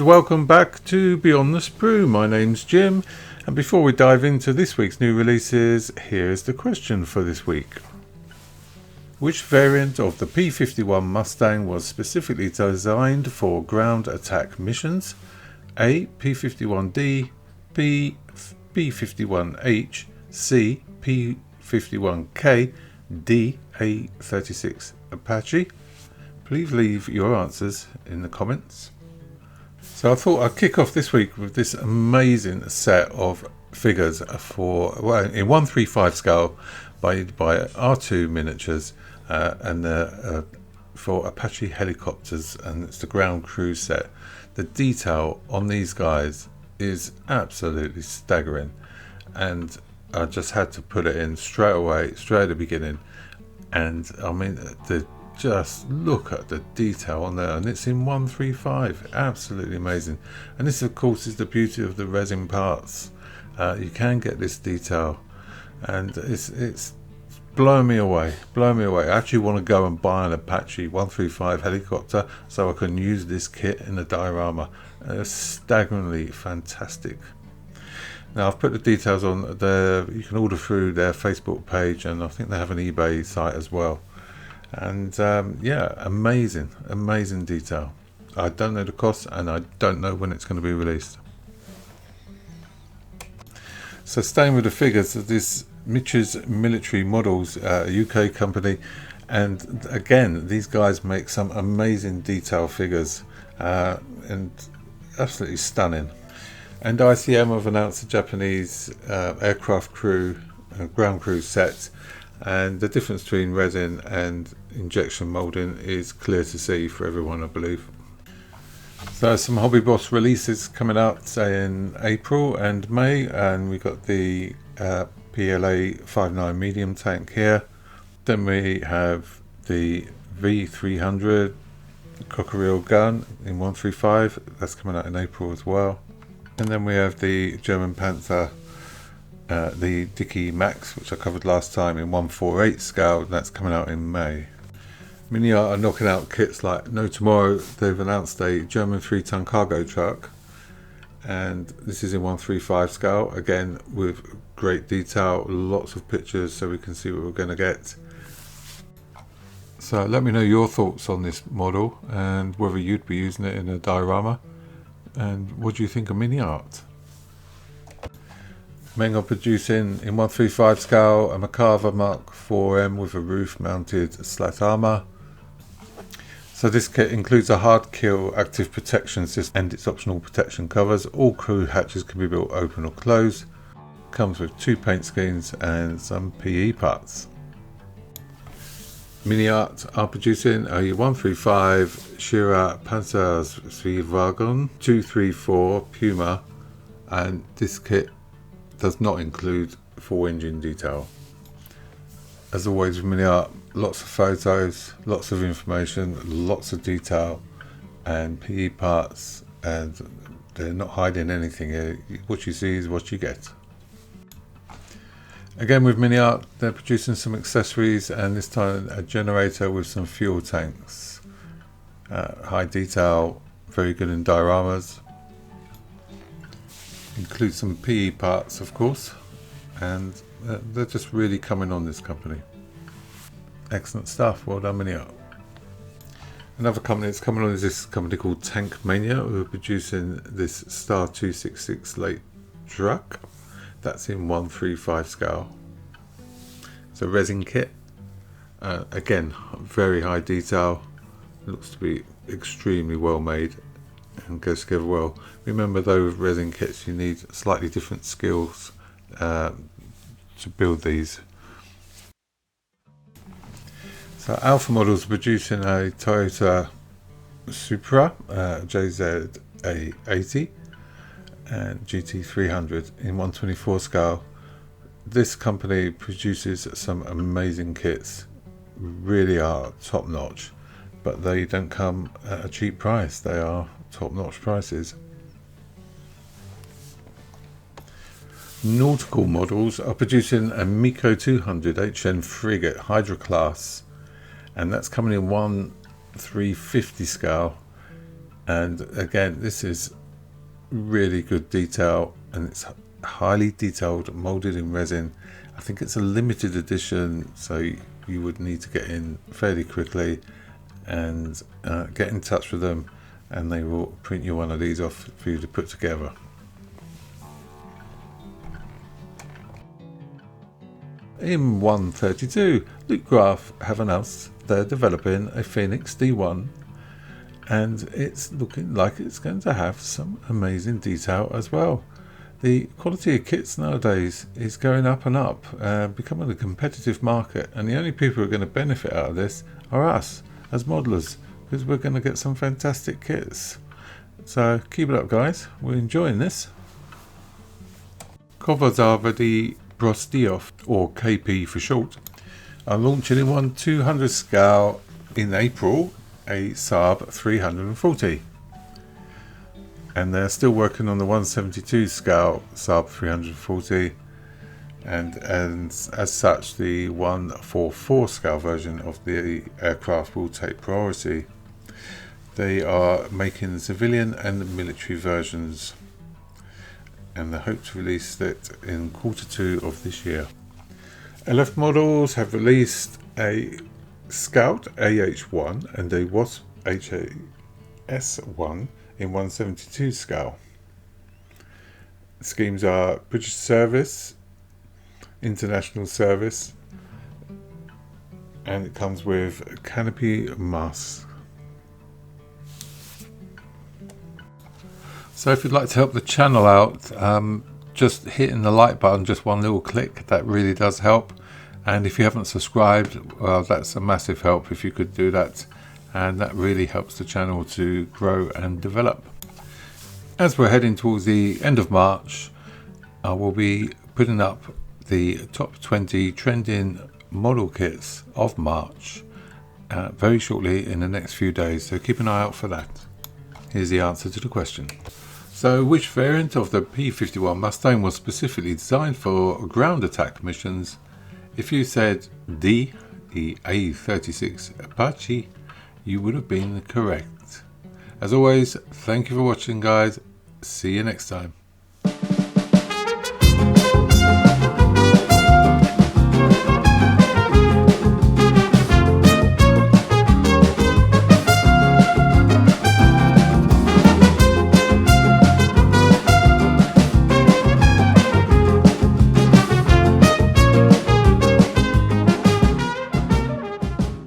and welcome back to Beyond the Sprue. My name's Jim, and before we dive into this week's new releases, here's the question for this week. Which variant of the P-51 Mustang was specifically designed for ground attack missions? A. P-51D, B. P-51H, C. P-51K, D. A-36 Apache? Please leave your answers in the comments. So I thought I'd kick off this week with this amazing set of figures for in 135 scale by R2 Miniatures and for Apache helicopters, and it's the ground crew set. The detail on these guys is absolutely staggering, and I just had to put it in straight away, straight at the beginning. And I mean, just look at the detail on there, and it's in 135. Absolutely amazing. And this, of course, is the beauty of the resin parts. You can get this detail, and it's blowing me away. I actually want to go and buy an Apache 135 helicopter so I can use this kit in the diorama. It's staggeringly fantastic. Now I've put the details on there. You can order through their Facebook page, and I think they have an eBay site as well. And yeah, amazing detail. I don't know the cost, and I don't know when it's going to be released. So staying with the figures, this Mitch's Military Models, a UK company, and again these guys make some amazing detail figures, and absolutely stunning. And ICM have announced the Japanese aircraft crew, ground crew set, and the difference between resin and injection molding is clear to see for everyone, I believe. So some Hobby Boss releases coming out in April and May, and we got the PLA 59 medium tank here. Then we have the V300 Cockerill gun in 135, that's coming out in April as well. And then we have the German Panther, the Dicky Max, which I covered last time, in 148 scale. That's coming out in May. Mini Art are knocking out kits like no tomorrow. They've announced a German 3-ton cargo truck, and this is in 135 scale, again with great detail, lots of pictures so we can see what we're going to get. So let me know your thoughts on this model and whether you'd be using it in a diorama. And what do you think of Mini Art? Meng are producing in 135 scale a Macava Mark 4M with a roof mounted slat armour. So this kit includes a hard kill active protection system and its optional protection covers. All crew hatches can be built open or closed. Comes with 2 paint schemes and some PE parts. Mini Art are producing a 135 Shira Panzerwagen 234 Puma, and this kit does not include full engine detail. As always with Mini Art, lots of photos, lots of information, lots of detail and PE parts, and they're not hiding anything here. What you see is what you get. Again with Mini Art, they're producing some accessories, and this time a generator with some fuel tanks. High detail, very good in dioramas. Includes some PE parts, of course, and they're just really coming on, this company. Excellent stuff, well done Mini Art. Another company that's coming on is this company called Tank Mania, who are producing this Star 266 late truck. That's in 135 scale. It's a resin kit. Again, very high detail. Looks to be extremely well made and goes together well. Remember though, with resin kits you need slightly different skills to build these. So Alpha Models are producing a Toyota Supra JZA80 and GT300 in 124 scale. This company produces some amazing kits, really are top notch, but they don't come at a cheap price. They are top notch prices. Nautical Models are producing a Miko 200 HN frigate Hydra class, and that's coming in 1/350 scale. And again, this is really good detail, and it's highly detailed, molded in resin. I think it's a limited edition, so you would need to get in fairly quickly and get in touch with them, and they will print you one of these off for you to put together. In 132, Loot Graph have announced they're developing a Phoenix D1, and it's looking like it's going to have some amazing detail as well. The quality of kits nowadays is going up and up, becoming a competitive market, and the only people who are going to benefit out of this are us as modelers, because we're going to get some fantastic kits. So keep it up, guys, we're enjoying this. Kovazava the Brostiov, or KP for short, are launching in 1/200 scale in April a Saab 340, and they're still working on the 1/72 scale Saab 340, and as such the 1/44 scale version of the aircraft will take priority. They are making the civilian and the military versions, and they hope to release it in Q2 of this year. LF Models have released a Scout AH1 and a Wasp HAS1 in 1/72 scale. The schemes are British service, international service, and it comes with canopy masks. So if you'd like to help the channel out, just hitting the like button, just one little click, that really does help. And if you haven't subscribed, well, that's a massive help if you could do that, and that really helps the channel to grow and develop. As we're heading towards the end of March, I will be putting up the top 20 trending model kits of March very shortly in the next few days, so keep an eye out for that. Here's the answer to the question. So which variant of the P-51 Mustang was specifically designed for ground attack missions? If you said D, the A36 Apache, you would have been correct. As always, thank you for watching, guys. See you next time.